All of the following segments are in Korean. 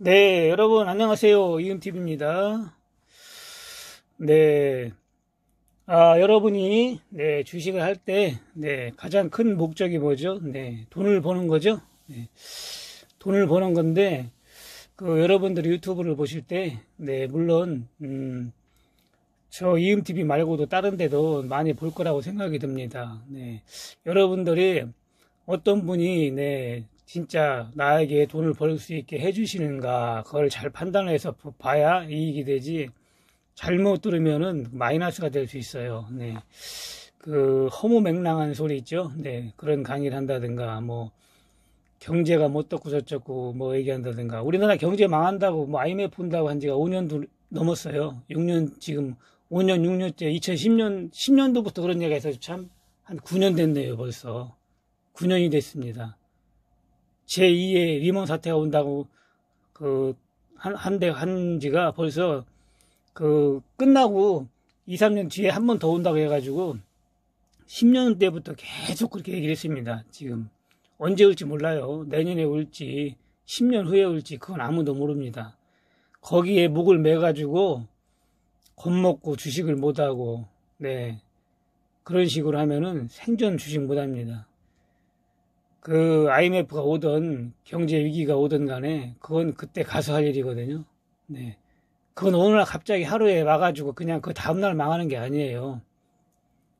네, 여러분 안녕하세요. 이은TV입니다. 네, 여러분이 주식을 할 때 가장 큰 목적이 뭐죠? 돈을 버는 거죠. 돈을 버는 건데 여러분들이 유튜브를 보실 때 물론 저 이음TV 말고도 다른 데도 많이 볼 거라고 생각이 듭니다. 여러분들이 어떤 분이 진짜 나에게 돈을 벌 수 있게 해주시는가, 그걸 잘 판단해서 봐야 이익이 되지, 잘못 들으면은 마이너스가 될 수 있어요. 허무맹랑한 소리 있죠? 그런 강의를 한다든가, 경제가 뭐 어떻고 저쩌고 얘기한다든가, 우리나라 경제 망한다고 IMF 온다고 한 지가 5년도 넘었어요. 6년, 지금 5년, 6년째, 10년도부터 그런 얘기가 있어서 참, 한 9년 됐네요, 벌써. 9년이 됐습니다. 제2의 리먼 사태가 온다고 한 지가 벌써 끝나고 2, 3년 뒤에 한 번 더 온다고 해가지고 10년 때부터 계속 그렇게 얘기를 했습니다. 지금 언제 올지 몰라요. 내년에 올지 10년 후에 올지 그건 아무도 모릅니다. 거기에 목을 매가지고 겁먹고 주식을 못하고 그런 식으로 하면은 생존 주식 못합니다. IMF가 오든 경제 위기가 오든 간에 그건 그때 가서 할 일이거든요. 그건 어느 날 갑자기 하루에 와가지고 그냥 그 다음날 망하는 게 아니에요.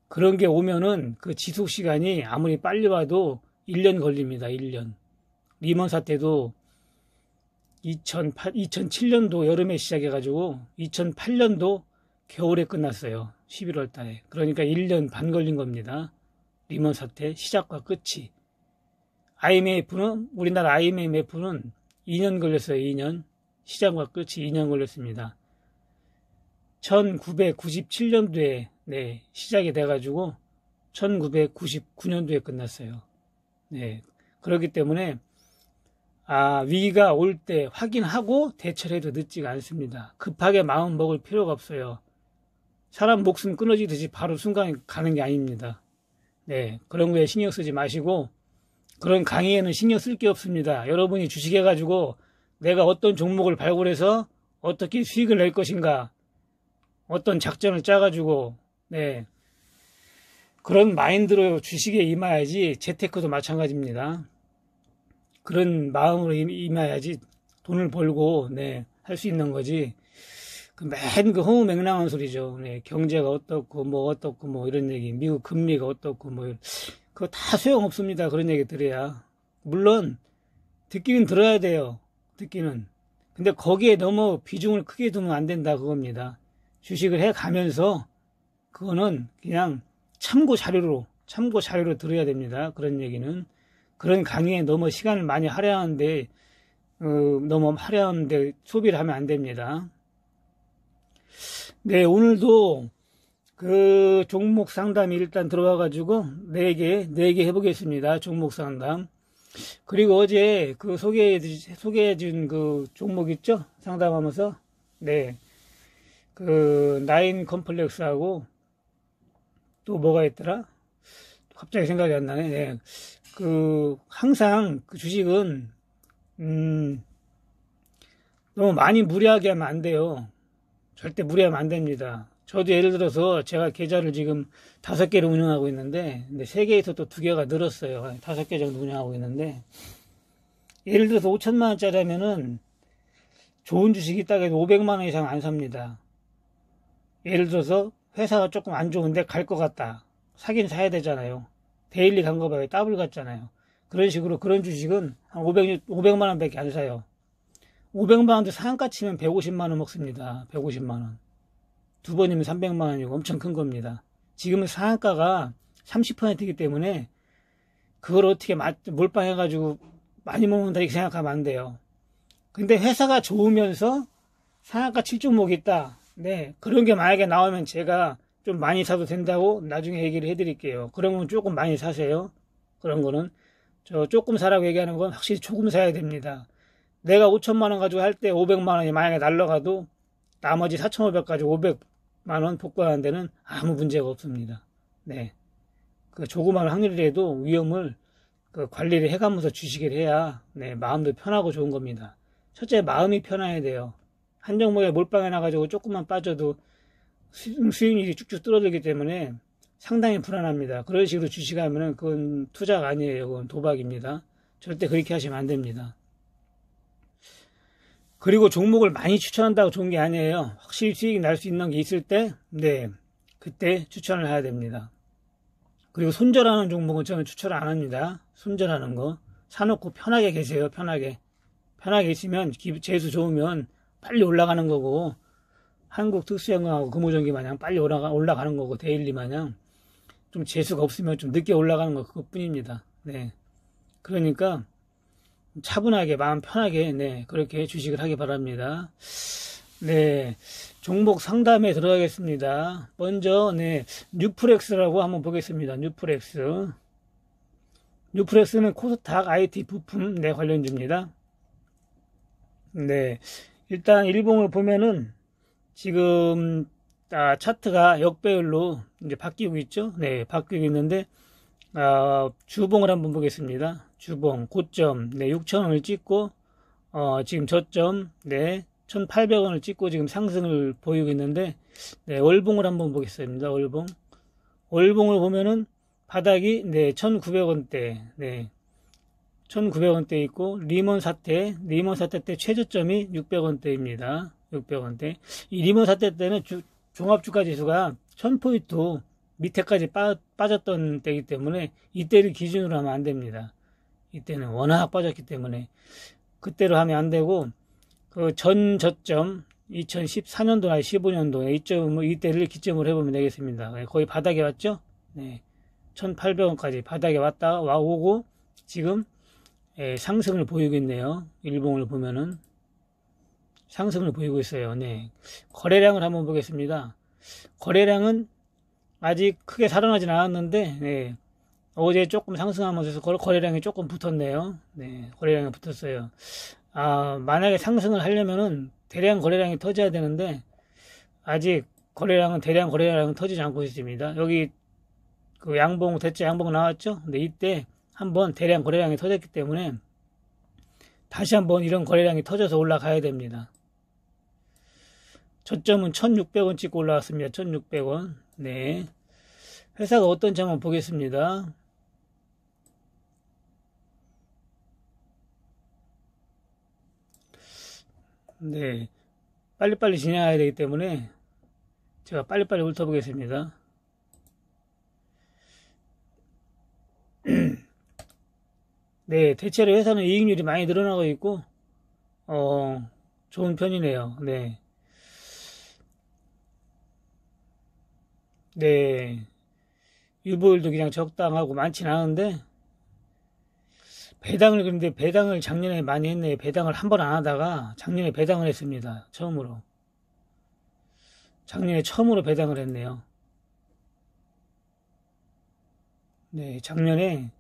그런 게 오면은 그 지속 시간이 아무리 빨리 와도 1년 걸립니다. 1년. 리먼 사태도 2007년도 여름에 시작해가지고 2008년도 겨울에 끝났어요. 11월 달에. 그러니까 1년 반 걸린 겁니다. 리먼 사태 시작과 끝이. 우리나라 IMF는 2년 걸렸어요. 2년. 시작과 끝이 2년 걸렸습니다. 1997년도에 시작이 돼가지고 1999년도에 끝났어요. 그렇기 때문에 위기가 올 때 확인하고 대처를 해도 늦지가 않습니다. 급하게 마음 먹을 필요가 없어요. 사람 목숨 끊어지듯이 바로 순간에 가는 게 아닙니다. 그런 거에 신경 쓰지 마시고, 그런 강의에는 신경 쓸 게 없습니다. 여러분이 주식해가지고 내가 어떤 종목을 발굴해서 어떻게 수익을 낼 것인가, 어떤 작전을 짜가지고 그런 마인드로 주식에 임해야지. 재테크도 마찬가지입니다. 그런 마음으로 임해야지 돈을 벌고 할 수 있는 거지. 맨 허무맹랑한 소리죠. 경제가 어떻고 이런 얘기, 미국 금리가 어떻고 그거 다 소용없습니다. 그런 얘기 들어야. 물론 듣기는 들어야 돼요. 듣기는. 근데 거기에 너무 비중을 크게 두면 안 된다, 그겁니다. 주식을 해가면서 그거는 그냥 참고 자료로 들어야 됩니다. 그런 얘기는. 그런 강의에 너무 시간을 많이 할애하는데 소비를 하면 안 됩니다. 오늘도 종목 상담이 일단 들어와가지고 4개 해보겠습니다. 종목 상담. 그리고 어제 소개해준 종목 있죠? 상담하면서 나인 컴플렉스하고 또 뭐가 있더라? 갑자기 생각이 안 나네. 항상 주식은 너무 많이 무리하게 하면 안 돼요. 절대 무리하면 안 됩니다. 저도 예를 들어서 제가 계좌를 지금 5개를 운영하고 있는데 3개에서 또 2개가 늘었어요. 5개 정도 운영하고 있는데, 예를 들어서 5천만 원짜리 하면은 좋은 주식이 있다고 해도 500만 원 이상 안 삽니다. 예를 들어서 회사가 조금 안 좋은데 갈 것 같다. 사긴 사야 되잖아요. 데일리 간 거 봐요. 더블 갔잖아요. 그런 식으로 그런 주식은 한 500만 원 밖에 안 사요. 500만 원도 상한가 치면 150만 원 먹습니다. 150만 원. 2번이면 300만 원이고 엄청 큰 겁니다. 지금은 상한가가 30%이기 때문에 그걸 어떻게 몰빵해가지고 많이 먹는다 이렇게 생각하면 안 돼요. 근데 회사가 좋으면서 상한가 칠 종목이 있다. 그런 게 만약에 나오면 제가 좀 많이 사도 된다고 나중에 얘기를 해드릴게요. 그런 건 조금 많이 사세요. 그런 거는. 조금 사라고 얘기하는 건 확실히 조금 사야 됩니다. 내가 5천만 원 가지고 할 때 500만 원이 만약에 날라가도 나머지 4,500 가지고 500만 원 복구하는 데는 아무 문제가 없습니다. 조그마한 확률이라도 위험을 관리를 해가면서 주식을 해야 마음도 편하고 좋은 겁니다. 첫째, 마음이 편해야 돼요. 한 종목에 몰빵해 놔가지고 조금만 빠져도 수익률이 쭉쭉 떨어지기 때문에 상당히 불안합니다. 그런 식으로 주식하면은 그건 투자가 아니에요. 그건 도박입니다. 절대 그렇게 하시면 안 됩니다. 그리고 종목을 많이 추천한다고 좋은 게 아니에요. 확실히 수익이 날 수 있는 게 있을 때, 네, 그때 추천을 해야 됩니다. 그리고 손절하는 종목은 저는 추천을 안 합니다. 손절하는 거. 사놓고 편하게 계세요. 편하게. 편하게 있으면 재수 좋으면 빨리 올라가는 거고, 한국 특수연금하고 금호전기 마냥 빨리 올라가는 거고, 데일리 마냥 좀 재수가 없으면 좀 늦게 올라가는 거 그것뿐입니다. 네. 그러니까 차분하게 마음 편하게 네 그렇게 주식을 하기 바랍니다. 네, 종목 상담에 들어가겠습니다. 먼저 네 뉴프렉스라고 한번 보겠습니다. 뉴프렉스는 코스닥 IT 부품 네 관련주입니다. 네, 일단 일봉을 보면은 지금 차트가 역배열로 이제 바뀌고 있죠. 네, 바뀌고 있는데 주봉을 한번 보겠습니다. 주봉 고점 네 6,000원을 찍고 지금 저점 네 1,800원을 찍고 지금 상승을 보이고 있는데 네, 월봉을 한번 보겠습니다. 월봉을 보면은 바닥이 네 1,900원대 네 1,900원대 있고 리먼 사태 때 최저점이 600원대입니다. 600원대. 이 리먼 사태 때는 종합주가 지수가 1000포인트 밑에까지 빠졌던 때이기 때문에 이때를 기준으로 하면 안 됩니다. 이때는 워낙 빠졌기 때문에 그때로 하면 안 되고 그 전 저점 2014년도나 15년도에 이때를 기점으로 해보면 되겠습니다. 거의 바닥에 왔죠? 네. 1,800원까지 바닥에 오고 지금 상승을 보이고 있네요. 일봉을 보면은 상승을 보이고 있어요. 네. 거래량을 한번 보겠습니다. 거래량은 아직 크게 살아나진 않았는데, 네. 어제 조금 상승하면서 거래량이 조금 붙었네요. 네. 거래량이 붙었어요. 만약에 상승을 하려면은 대량 거래량이 터져야 되는데, 아직 대량 거래량은 터지지 않고 있습니다. 여기 그 대체 양봉 나왔죠? 근데 이때 한번 대량 거래량이 터졌기 때문에 다시 한번 이런 거래량이 터져서 올라가야 됩니다. 저점은 1,600원 찍고 올라왔습니다. 1,600원. 네. 회사가 어떤지 한번 보겠습니다. 네. 빨리빨리 진행해야 되기 때문에 제가 빨리빨리 훑어보겠습니다. 네. 대체로 회사는 이익률이 많이 늘어나고 있고, 좋은 편이네요. 네. 네. 유보율도 그냥 적당하고 많진 않은데, 그런데 배당을 작년에 많이 했네요. 배당을 한 번 안 하다가 작년에 배당을 했습니다. 작년에 처음으로 배당을 했네요. 네, 작년에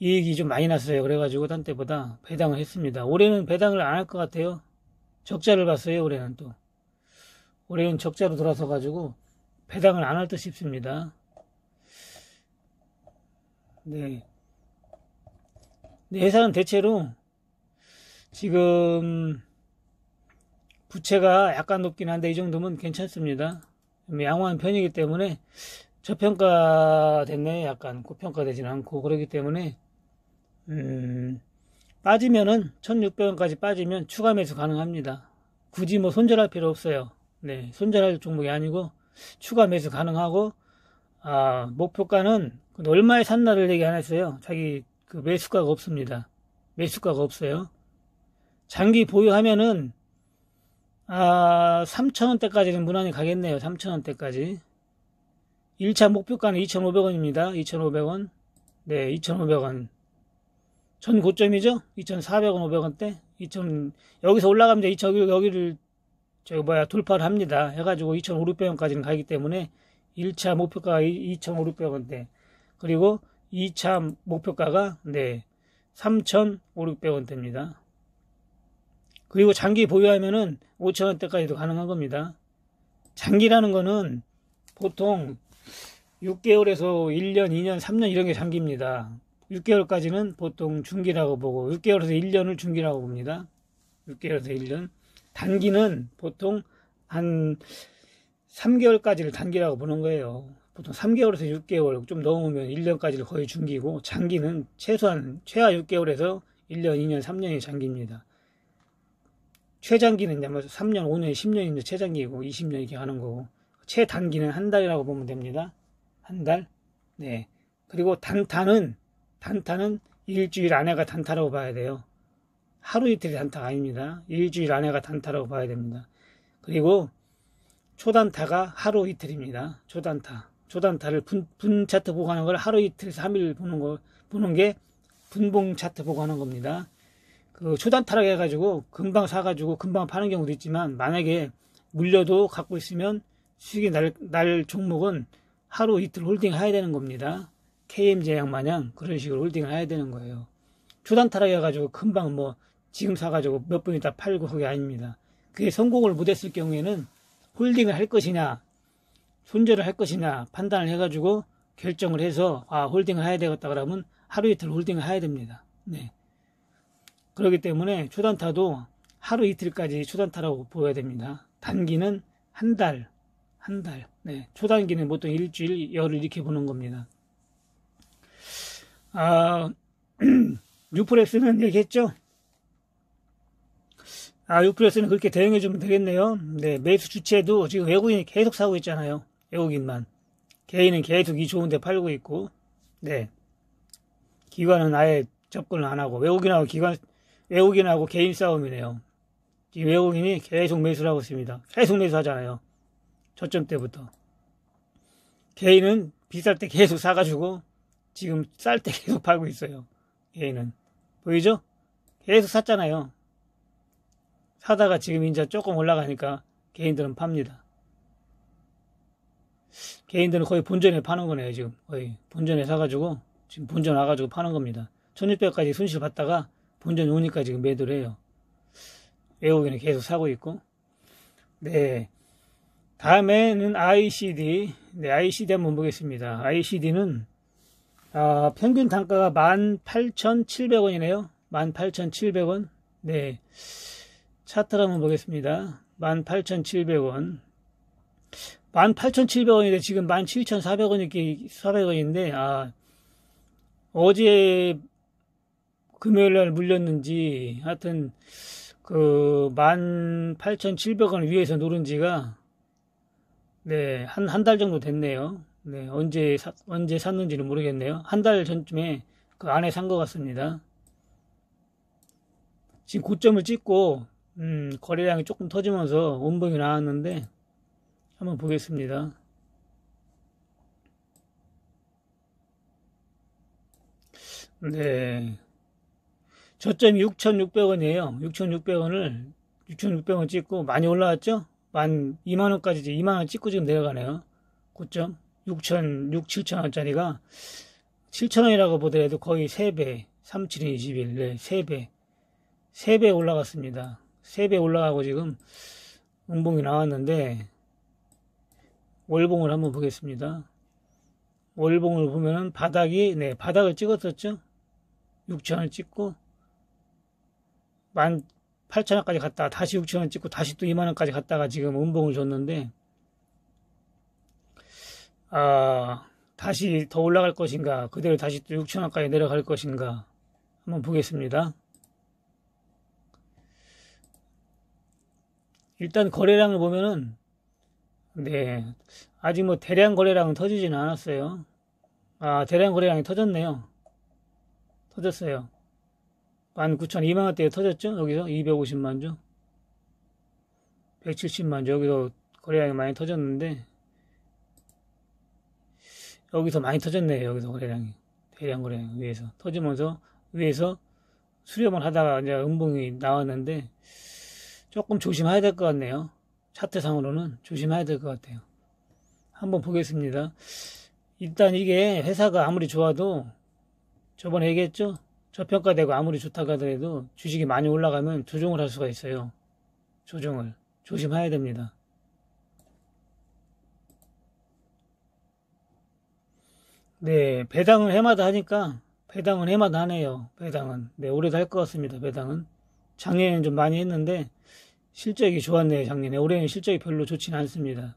이익이 좀 많이 났어요. 그래가지고 딴 때보다 배당을 했습니다. 올해는 배당을 안 할 것 같아요. 적자를 봤어요. 올해는 적자로 돌아서 가지고 배당을 안 할 듯 싶습니다. 네. 네, 회사는 대체로 지금 부채가 약간 높긴 한데 이 정도면 괜찮습니다. 양호한 편이기 때문에 저평가 됐네. 약간 고평가되지는 않고 그렇기 때문에 빠지면은 1,600원까지 빠지면 추가 매수 가능합니다. 굳이 뭐 손절할 필요 없어요. 네, 손절할 종목이 아니고 추가 매수 가능하고 목표가는 얼마에 샀나를 얘기 안 했어요. 자기 그 매수가가 없습니다. 매수가가 없어요. 장기 보유하면은 3,000원대까지는 무난히 가겠네요. 3,000원대까지. 1차 목표가는 2,500원입니다. 2,500원. 네, 2,500원. 전 고점이죠? 2,400원, 500원대. 여기서 올라가면 이제 여기를 돌파를 합니다. 해가지고 2,500원까지는 가기 때문에 1차 목표가가 2,500원대. 그리고 2차 목표가가 네 3,500원대입니다. 그리고 장기 보유하면은 5,000원대까지도 가능한 겁니다. 장기라는 거는 보통 6개월에서 1년, 2년, 3년 이런 게 장기입니다. 6개월까지는 보통 중기라고 보고 6개월에서 1년을 중기라고 봅니다. 6개월에서 1년. 단기는 보통 한 3개월까지를 단기라고 보는 거예요. 보통 3개월에서 6개월, 좀 넘으면 1년까지를 거의 중기고, 장기는 최하 6개월에서 1년, 2년, 3년이 장기입니다. 최장기는 3년, 5년, 10년이 이제 최장기고, 20년 이렇게 가는 거고, 최단기는 한 달이라고 보면 됩니다. 한 달. 네. 그리고 단타는 일주일 안에가 단타라고 봐야 돼요. 하루 이틀이 단타가 아닙니다. 일주일 안에가 단타라고 봐야 됩니다. 그리고 초단타가 하루 이틀입니다. 초단타를 분 차트 보고 하는 걸 하루 이틀에서 3일 보는 게 분봉 차트 보고 하는 겁니다. 그 초단타라고 해가지고 금방 사가지고 금방 파는 경우도 있지만, 만약에 물려도 갖고 있으면 수익이 날 종목은 하루 이틀 홀딩 해야 되는 겁니다. KM제약 마냥 그런 식으로 홀딩을 해야 되는 거예요. 초단타라고 해가지고 금방 지금 사가지고 몇 분 있다 팔고 그게 아닙니다. 그게 성공을 못했을 경우에는 홀딩을 할 것이냐, 손절을 할 것이냐 판단을 해가지고 결정을 해서 홀딩을 해야 되겠다 그러면 하루 이틀 홀딩을 해야 됩니다. 네. 그렇기 때문에 초단타도 하루 이틀까지 초단타라고 보여야 됩니다. 단기는 한 달. 네. 초단기는 보통 일주일, 열흘 이렇게 보는 겁니다. 유프렉스는 얘기했죠? 유프렉스는 그렇게 대응해 주면 되겠네요. 네. 매수 주체도 지금 외국인이 계속 사고 있잖아요. 외국인만. 개인은 계속 이 좋은데 팔고 있고, 네. 기관은 아예 접근을 안 하고, 외국인하고 개인 싸움이네요. 이 외국인이 계속 매수를 하고 있습니다. 계속 매수하잖아요. 저점 때부터. 개인은 비쌀 때 계속 사가지고 지금 쌀 때 계속 팔고 있어요. 개인은. 보이죠? 계속 샀잖아요. 사다가 지금 이제 조금 올라가니까 개인들은 팝니다. 개인들은 거의 본전에 파는 거네요. 지금 거의 본전에 사가지고 지금 본전 와가지고 파는 겁니다. 1600까지 손실 봤다가 본전이 오니까 지금 매도를 해요. 외국인은 계속 사고 있고. 네. 다음에는 ICD. 네, ICD 한번 보겠습니다. ICD는, 평균 단가가 18,700원이네요. 18,700원. 네. 차트를 한번 보겠습니다. 18,700원. 18,700원인데 지금 17,400원인데, 어제 금요일날 물렸는지, 하여튼, 18,700원을 위에서 누른 지가, 네, 한 달 정도 됐네요. 네, 언제 샀는지는 모르겠네요. 한 달 전쯤에 그 안에 산 것 같습니다. 지금 고점을 찍고, 거래량이 조금 터지면서 원봉이 나왔는데, 한번 보겠습니다. 네. 저점이 6,600원이에요. 6,600원 찍고 많이 올라왔죠? 2만원까지 2만원 찍고 지금 내려가네요. 고점 7천원짜리가 7천원이라고 보더라도 거의 3배, 37인 21, 네, 3배 올라갔습니다. 3배 올라가고 지금 음봉이 나왔는데, 월봉을 한번 보겠습니다. 월봉을 보면은 바닥을 찍었었죠? 6천원 찍고 18,000원까지 갔다가 다시 6천원 찍고 다시 또 2만원까지 갔다가 지금 음봉을 줬는데, 다시 더 올라갈 것인가, 그대로 다시 또 6천원까지 내려갈 것인가 한번 보겠습니다. 일단 거래량을 보면은, 네, 아직 대량 거래량은 터지지는 않았어요. 대량 거래량이 터졌네요. 터졌어요. 19,200만원대에 터졌죠? 여기서 250만 주, 170만 주, 여기서 거래량이 많이 터졌는데, 여기서 많이 터졌네요. 여기서 거래량이. 대량 거래량 위에서. 터지면서, 위에서 수렴을 하다가 이제 음봉이 나왔는데, 조금 조심해야 될 것 같네요. 차트상으로는 조심해야 될 것 같아요. 한번 보겠습니다. 일단 이게 회사가 아무리 좋아도, 저번에 얘기했죠? 저평가되고 아무리 좋다고 하더라도 주식이 많이 올라가면 조정을 할 수가 있어요. 조정을. 조심해야 됩니다. 네, 배당을 해마다 하니까, 배당은 해마다 하네요. 배당은. 네, 올해도 할 것 같습니다. 배당은. 작년에는 좀 많이 했는데 실적이 좋았네요. 작년에. 올해는 실적이 별로 좋지는 않습니다.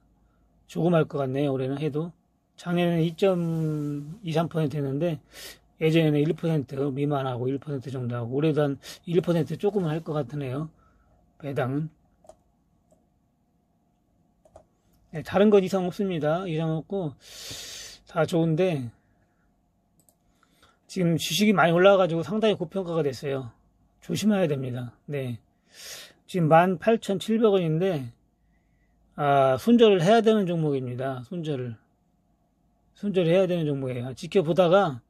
조금 할 것 같네요. 올해는 해도. 작년에는 2.23% 했는데 예전에는 1% 미만하고 1% 정도 하고 올해도 한 1% 조금은 할 것 같으네요. 배당은. 네, 다른 건 이상 없습니다. 이상 없고 다 좋은데 지금 주식이 많이 올라와가지고 상당히 고평가가 됐어요. 조심해야 됩니다. 네. 지금 18,700원인데 손절을 해야 되는 종목입니다. 손절을 해야 되는 종목이에요. 지켜보다가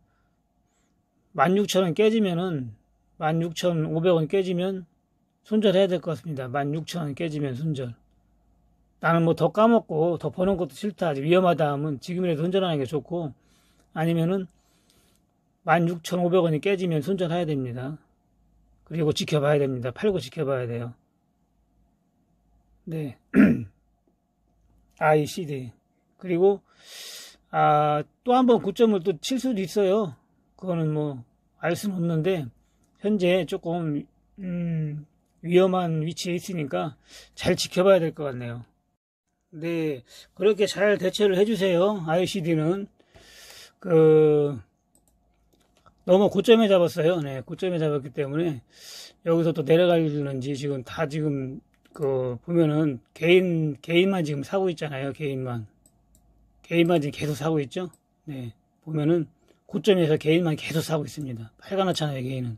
16,000원 깨지면은 16,500원 깨지면 손절해야 될 것 같습니다. 16,000원 깨지면 손절. 나는 뭐 더 까먹고 더 버는 것도 싫다. 위험하다 하면 지금이라도 손절하는 게 좋고 아니면은 16,500원이 깨지면 손절해야 됩니다. 그리고 지켜봐야 됩니다. 팔고 지켜봐야 돼요. 네. ICD. 그리고 또 한 번 고점을 또 칠 수도 있어요. 그거는 뭐 알 수는 없는데 현재 조금 위험한 위치에 있으니까 잘 지켜봐야 될 것 같네요. 네, 그렇게 잘 대처를 해주세요. ICD는 너무 고점에 잡았어요. 네, 고점에 잡았기 때문에 여기서 또 내려가려는지 지금 보면은 개인만 지금 사고 있잖아요. 개인만 지금 계속 사고 있죠. 네, 보면은 고점에서 개인만 계속 사고 있습니다. 빨간하잖아요, 개인은.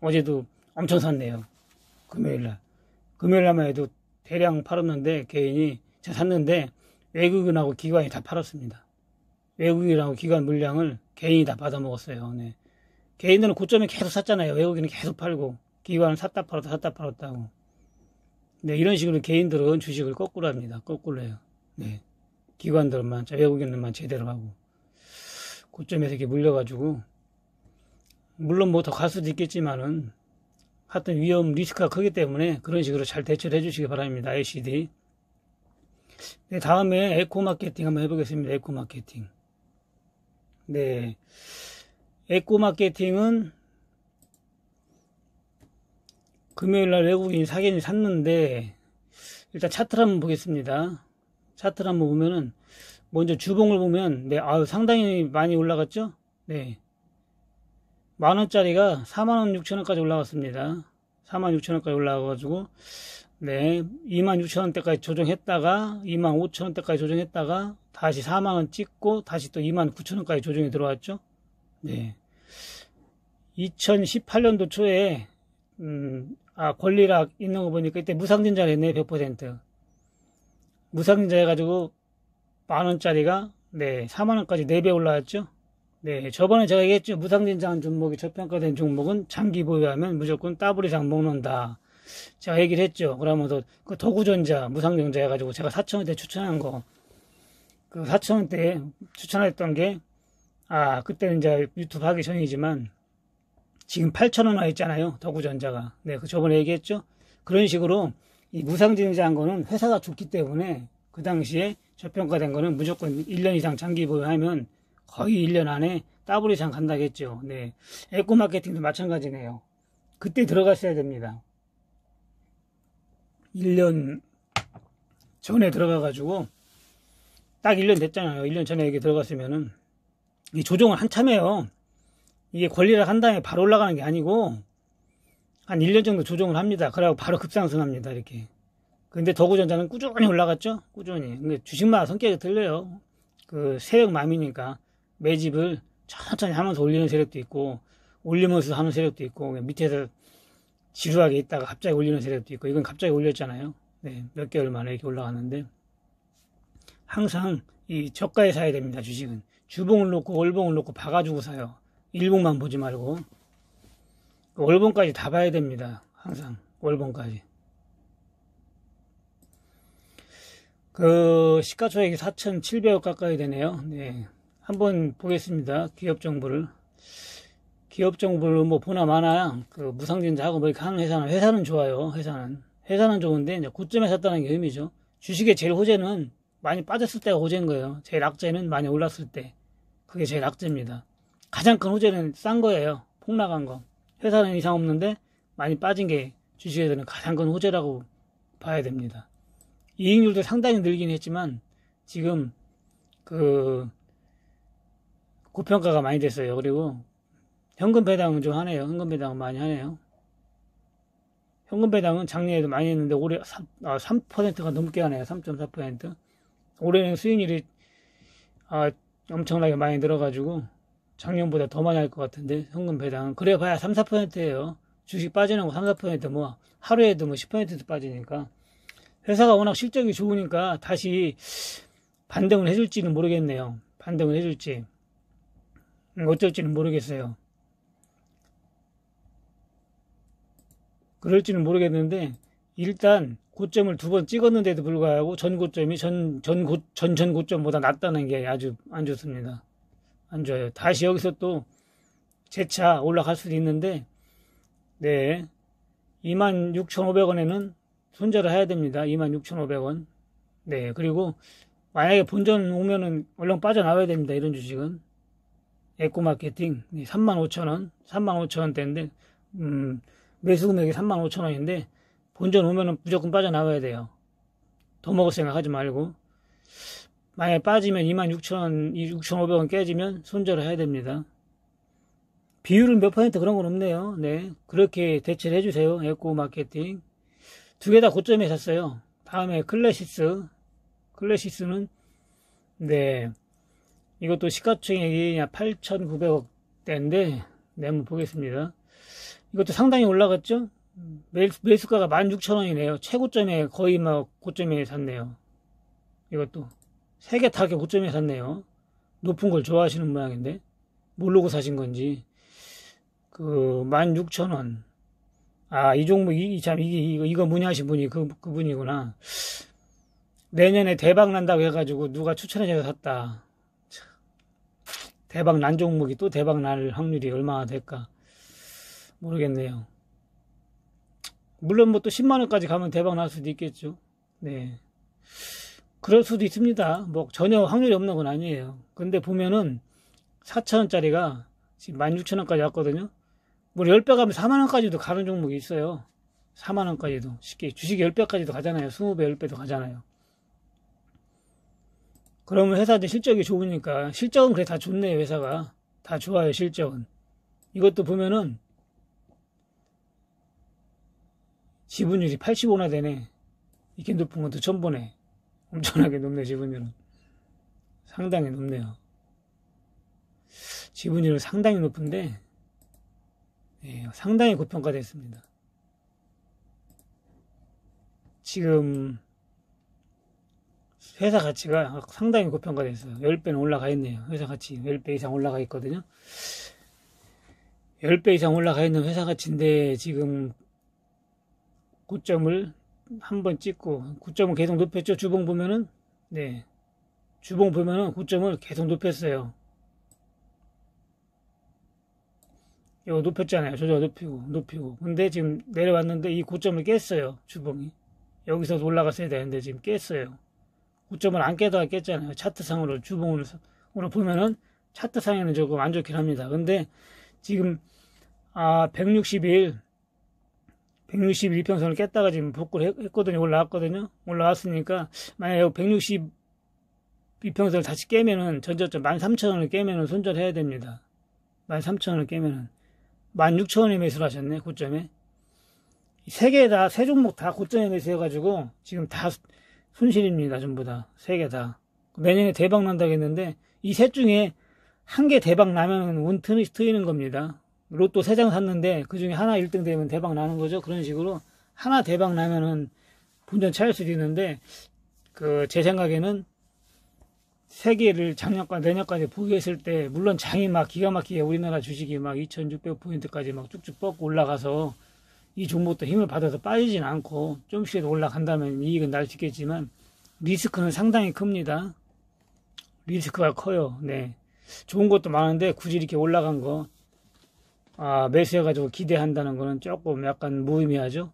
어제도 엄청 샀네요. 금요일날만 해도 대량 팔았는데 개인이 제가 샀는데 외국인하고 기관이 다 팔았습니다. 외국인하고 기관 물량을 개인이 다 받아먹었어요. 네. 개인들은 고점에 계속 샀잖아요. 외국인은 계속 팔고 기관은 샀다 팔았다고. 네, 이런 식으로 개인들은 주식을 거꾸로 합니다. 거꾸로 해요. 네. 기관들만, 외국인들만 제대로 하고 고점에서 이렇게 물려가지고 물론 뭐 더 갈 수도 있겠지만은 하여튼 리스크가 크기 때문에 그런 식으로 잘 대처를 해주시기 바랍니다. ICD. 네, 다음에 에코마케팅 한번 해보겠습니다. 에코마케팅. 네. 에코마케팅은 금요일날 외국인이 사견이 샀는데 일단 차트를 한번 보겠습니다. 차트를 한번 보면은 먼저 주봉을 보면 네, 상당히 많이 올라갔죠? 네. 만원짜리가 46,000원까지 올라갔습니다. 46,000원까지 올라가가지고 네, 26,000원대까지 조정했다가 25,000원대까지 조정했다가 다시 4만원 찍고 다시 또 29,000원까지 조정이 들어왔죠. 네. 2018년도 초에 권리락 있는 거 보니까 이때 무상증자를 했네. 100%. 무상증자 해가지고 만원짜리가 네, 4만원까지 4배 올라왔죠. 네, 저번에 제가 얘기했죠. 무상증자한 종목이 저평가된 종목은 장기 보유하면 무조건 더블 이상 먹는다. 제가 얘기를 했죠. 그러면서 그 도구전자 무상증자 해가지고 제가 4,000원대 추천한 거, 그 4,000원대 추천했던 게 그때는 이제 유튜브 하기 전이지만 지금 8,000원 와 있잖아요. 도구전자가. 네, 그 저번에 얘기했죠. 그런 식으로 이 무상증자한 거는 회사가 좋기 때문에 그 당시에 저평가된 거는 무조건 1년 이상 장기 보유하면 거의 1년 안에 더블 이상 간다겠죠. 네. 에코마케팅도 마찬가지네요. 그때 들어갔어야 됩니다. 1년 전에 들어가가지고 딱 1년 됐잖아요. 1년 전에 이게 들어갔으면은 이 조정을 한참 해요. 이게 권리를 한 다음에 바로 올라가는 게 아니고 한 1년 정도 조정을 합니다. 그래고 바로 급상승합니다. 이렇게. 근데 도구전자는 꾸준히 올라갔죠. 꾸준히. 근데 주식마다 성격이 틀려요. 그 세력맘이니까 매집을 천천히 하면서 올리는 세력도 있고 올리면서 하는 세력도 있고 밑에서 지루하게 있다가 갑자기 올리는 세력도 있고 이건 갑자기 올렸잖아요. 네, 몇 개월 만에 이렇게 올라갔는데 항상 이 저가에 사야 됩니다. 주식은 주봉을 놓고 월봉을 놓고 봐가지고 사요. 일봉만 보지 말고 월봉까지 다 봐야 됩니다. 항상 월봉까지. 그 시가총액이 4,700억 가까이 되네요. 네, 한번 보겠습니다. 기업 정보를 뭐 보나 마나 그 무상증자하고 뭐 이렇게 하는 회사는 좋아요. 회사는 좋은데 이제 고점에 샀다는 게 의미죠. 주식의 제일 호재는 많이 빠졌을 때가 호재인 거예요. 제일 악재는 많이 올랐을 때. 그게 제일 악재입니다. 가장 큰 호재는 싼 거예요. 폭락한 거. 회사는 이상 없는데 많이 빠진 게 주식에서는 가장 큰 호재라고 봐야 됩니다. 이익률도 상당히 늘긴 했지만 지금 고평가가 많이 됐어요. 그리고 현금 배당은 좀 하네요. 현금 배당은 많이 하네요. 현금 배당은 작년에도 많이 했는데 올해 3%가 넘게 하네요. 3.4%. 올해는 수익률이 엄청나게 많이 늘어가지고 작년보다 더 많이 할 것 같은데 현금 배당은 그래 봐야 3, 4%예요. 주식 빠지는 거 3, 4% 뭐 하루에도 뭐 10%도 빠지니까 회사가 워낙 실적이 좋으니까 다시 반등을 해줄지는 모르겠네요. 반등을 해줄지 어쩔지는 모르겠어요. 그럴지는 모르겠는데 일단 고점을 2번 찍었는데도 불구하고 전 고점이 전 고점보다 낮다는 게 아주 안 좋습니다. 안 좋아요. 다시 여기서 또 재차 올라갈 수도 있는데 네 26,500원에는 손절을 해야 됩니다. 26,500원. 네 그리고 만약에 본전 오면은 얼른 빠져나와야 됩니다. 이런 주식은 에코마케팅 35,000원 35,000원대인데 매수 금액이 35,000원인데 본전 오면은 무조건 빠져나와야 돼요. 더 먹을 생각 하지 말고 만약에 빠지면 26,500원 깨지면 손절을 해야 됩니다. 비율은 몇 퍼센트 그런 건 없네요. 네 그렇게 대처를 해주세요. 에코마케팅 2개 다 고점에 샀어요. 다음에 클래시스는 네 이것도 시가총액이 8,900억대인데 네 한번 보겠습니다. 이것도 상당히 올라갔죠. 매수가가 16,000원이네요. 최고점에 거의 막 고점에 샀네요. 이것도 3개 다 고점에 샀네요. 높은 걸 좋아하시는 모양인데 모르고 사신 건지 16,000원. 이 종목 이거 문의하신 분이 그분이구나. 내년에 대박 난다고 해가지고 누가 추천해줘서 샀다. 대박 난 종목이 또 대박 날 확률이 얼마나 될까 모르겠네요. 물론 뭐 또 10만원까지 가면 대박 날 수도 있겠죠. 네. 그럴 수도 있습니다. 뭐 전혀 확률이 없는 건 아니에요. 근데 보면은 4,000원짜리가 지금 16,000원까지 왔거든요. 뭐 10배 가면 4만원까지도 가는 종목이 있어요. 4만원까지도 쉽게 주식 10배까지도 가잖아요. 20배 10배도 가잖아요. 그러면 회사들 실적이 좋으니까 실적은 그래 다 좋네요. 회사가 다 좋아요. 실적은 이것도 보면은 지분율이 85나 되네. 이렇게 높은 것도 처음 보네. 엄청나게 높네. 지분율은 상당히 높네요. 지분율은 상당히 높은데 네, 상당히 고평가됐습니다. 지금 회사 가치가 상당히 고평가됐어요. 10배는 올라가 있네요. 회사 가치 10배 이상 올라가 있거든요. 10배 이상 올라가 있는 회사 가치인데 지금 고점을 한번 찍고 고점을 계속 높였죠. 주봉 보면은 네 주봉 보면은 고점을 계속 높였어요. 이거 높였잖아요. 조절 높이고 근데 지금 내려왔는데 이 고점을 깼어요. 주봉이 여기서 올라갔어야 되는데 지금 깼어요. 고점을 안 깨다가 깼잖아요. 차트상으로 주봉으로 보면은 차트상에는 조금 안 좋긴 합니다. 근데 지금 161평선을 깼다가 지금 복구를 했거든요. 올라왔으니까 만약에 162평선을 다시 깨면은 전저점 13,000원을 깨면은 손절해야 됩니다. 13,000원을 깨면은 16,000원에 매수를 하셨네. 고점에 세 종목 다 고점에 매수해가지고 지금 다 손실입니다. 전부 다 3개 다 내년에 대박 난다고 했는데 이 셋 중에 한 개 대박 나면 운 트이는 겁니다. 로또 3장 샀는데 그 중에 하나 1등 되면 대박 나는 거죠. 그런 식으로 하나 대박 나면은 본전 차일 수도 있는데 제 생각에는 3개를 작년과 내년까지 보유했을 때 물론 장이 막 기가 막히게 우리나라 주식이 막 2,600포인트까지 막 쭉쭉 뻗고 올라가서 이 종목도 힘을 받아서 빠지진 않고 좀씩이라도 올라간다면 이익은 날 수 있겠지만 리스크는 상당히 큽니다. 리스크가 커요. 네, 좋은 것도 많은데 굳이 이렇게 올라간 거 매수해가지고 기대한다는 거는 조금 약간 무의미하죠.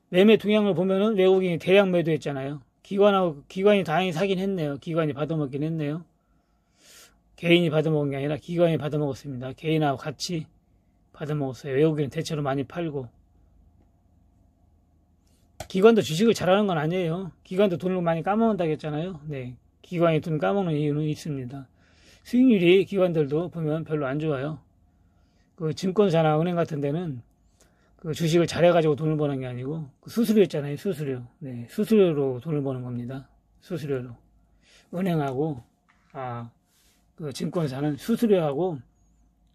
매매 동향을 보면은 외국인이 대량 매도했잖아요. 기관이 다행히 사긴 했네요. 기관이 받아먹긴 했네요. 개인이 받아먹은 게 아니라 기관이 받아먹었습니다. 개인하고 같이 받아먹었어요. 외국인은 대체로 많이 팔고 기관도 주식을 잘하는 건 아니에요. 기관도 돈을 많이 까먹는다고 했잖아요. 네. 기관이 돈 까먹는 이유는 있습니다. 수익률이 기관들도 보면 별로 안 좋아요. 그 증권사나 은행 같은 데는 그 주식을 잘해가지고 돈을 버는 게 아니고 그 수수료 있잖아요. 수수료. 네. 수수료로 돈을 버는 겁니다. 수수료로. 은행하고, 그 증권사는 수수료하고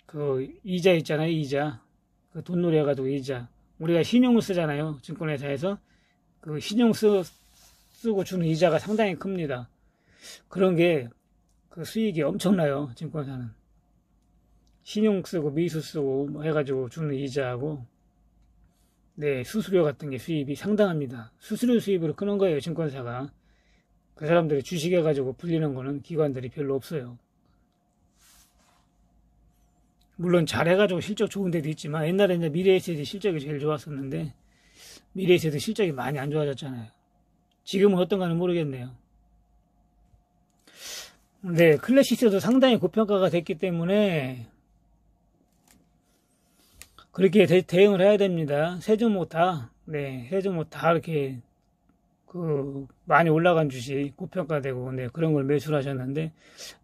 그 이자 있잖아요. 이자. 그 돈놀이 해가지고 이자. 우리가 신용을 쓰잖아요. 증권회사에서. 그 신용 쓰고 주는 이자가 상당히 큽니다. 그런 게 그 수익이 엄청나요. 증권사는. 신용 쓰고 미수 쓰고 뭐 해가지고 주는 이자하고 네, 수수료 같은 게 수입이 상당합니다. 수수료 수입으로 크는 거예요. 증권사가. 그 사람들이 주식해가지고 불리는 거는 기관들이 별로 없어요. 물론 잘해가지고 실적 좋은 데도 있지만 옛날에 이제 미래에셋이 실적이 제일 좋았었는데 미래에셋도 실적이 많이 안 좋아졌잖아요. 지금은 어떤가는 모르겠네요. 네, 클래시스도 상당히 고평가가 됐기 때문에 그렇게 대응을 해야 됩니다. 세 종목 다, 네, 세 종목 다 이렇게 많이 올라간 주식 고평가되고 네, 그런 걸 매수를 하셨는데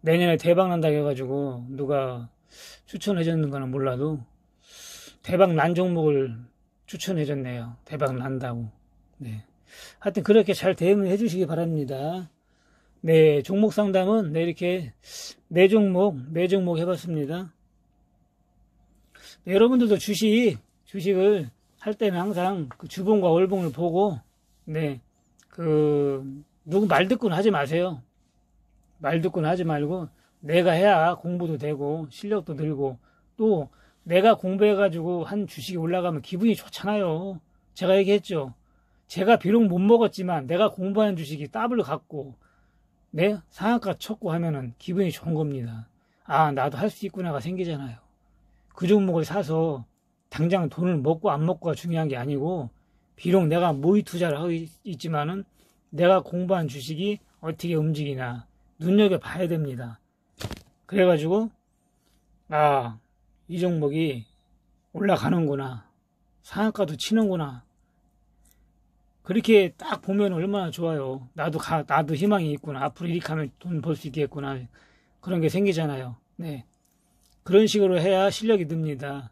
내년에 대박 난다고 해가지고 누가 추천해 줬는 거는 몰라도 대박 난 종목을 추천해 줬네요. 대박 난다고. 네. 하여튼 그렇게 잘 대응해 주시기 바랍니다. 네, 종목 상담은 네, 이렇게 네 종목 해봤습니다. 네, 여러분들도 주식을 할 때는 항상 그 주봉과 월봉을 보고, 네, 누구 말 듣고는 하지 마세요. 말 듣고는 하지 말고, 내가 해야 공부도 되고, 실력도 늘고, 또 내가 공부해가지고 한 주식이 올라가면 기분이 좋잖아요. 제가 얘기했죠. 제가 비록 못 먹었지만 내가 공부하는 주식이 더블 갖고, 네, 상한가 쳤고 하면은 기분이 좋은 겁니다. 나도 할 수 있구나가 생기잖아요. 그 종목을 사서 당장 돈을 먹고 안 먹고가 중요한 게 아니고 비록 내가 모의 투자를 하고 있지만은 내가 공부한 주식이 어떻게 움직이나 눈여겨봐야 됩니다. 그래가지고 이 종목이 올라가는구나, 상한가도 치는구나, 그렇게 딱 보면 얼마나 좋아요. 나도 희망이 있구나, 앞으로 이렇게 하면 돈 벌 수 있겠구나, 그런 게 생기잖아요. 네, 그런 식으로 해야 실력이 늡니다.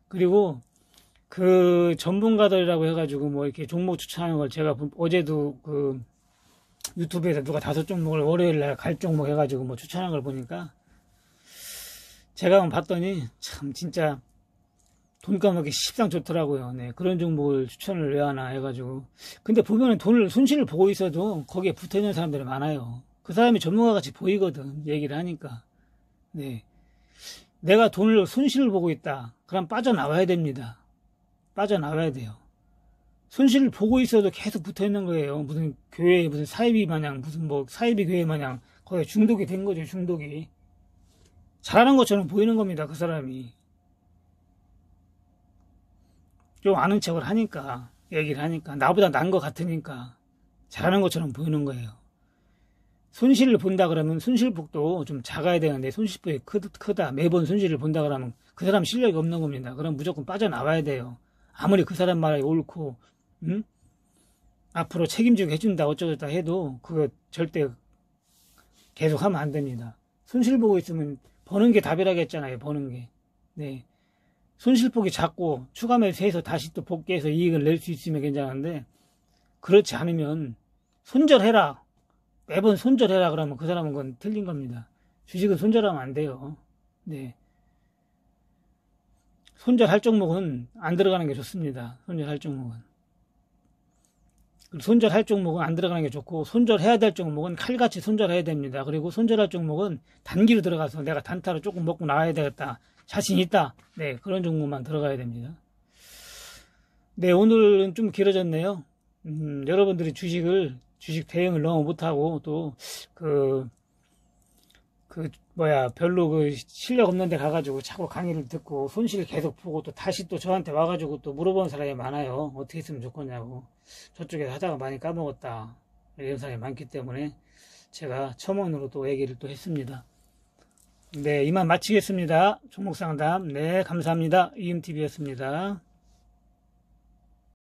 그리고 그 전문가들이라고 해가지고 뭐 이렇게 종목 추천하는 걸 제가 어제도 그 유튜브에서 누가 5종목을 월요일날 갈 종목 해가지고 뭐 추천한 걸 보니까 제가 한번 봤더니 참 진짜 돈 까먹기 십상 좋더라고요. 네, 그런 종목을 추천을 왜 하나 해가지고. 근데 보면은 손실을 보고 있어도 거기에 붙어 있는 사람들이 많아요. 그 사람이 전문가 같이 보이거든, 얘기를 하니까. 네, 내가 손실을 보고 있다. 그럼 빠져나와야 됩니다. 빠져나와야 돼요. 손실을 보고 있어도 계속 붙어 있는 거예요. 무슨 교회, 무슨 사이비 마냥, 무슨 뭐 사이비 교회 마냥 거기에 중독이 된 거죠, 중독이. 잘하는 것처럼 보이는 겁니다, 그 사람이. 좀 아는 척을 하니까, 얘기를 하니까, 나보다 난 것 같으니까 잘하는 것처럼 보이는 거예요. 손실을 본다 그러면 손실폭도 좀 작아야 되는데 손실폭이 크다, 매번 손실을 본다 그러면 그 사람 실력이 없는 겁니다. 그럼 무조건 빠져나와야 돼요. 아무리 그 사람 말이 옳고 앞으로 책임지고 해준다 어쩌다 해도 그거 절대 계속 하면 안 됩니다. 손실 보고 있으면 버는 게 답이라고 했잖아요. 버는 게. 네. 손실폭이 작고 추가 매수해서 다시 또 복귀해서 이익을 낼 수 있으면 괜찮은데 그렇지 않으면 손절해라. 매번 손절해라 그러면 그 사람은 그건 틀린 겁니다. 주식은 손절하면 안 돼요. 네. 손절할 종목은 안 들어가는 게 좋습니다. 손절할 종목은. 손절할 종목은 안 들어가는 게 좋고 손절해야 될 종목은 칼같이 손절해야 됩니다. 그리고 손절할 종목은 단기로 들어가서 내가 단타로 조금 먹고 나와야 되겠다, 자신 있다, 네, 그런 종목만 들어가야 됩니다. 네, 오늘은 좀 길어졌네요. 여러분들이 주식 대응을 너무 못하고 또 별로 실력 없는 데 가가지고 자꾸 강의를 듣고 손실을 계속 보고 또 다시 또 저한테 와가지고 또 물어보는 사람이 많아요. 어떻게 했으면 좋겠냐고. 저쪽에서 하다가 많이 까먹었다, 이런 사람이 많기 때문에 제가 첨언으로 또 얘기를 또 했습니다. 네, 이만 마치겠습니다. 종목상담. 네, 감사합니다. 이음TV였습니다.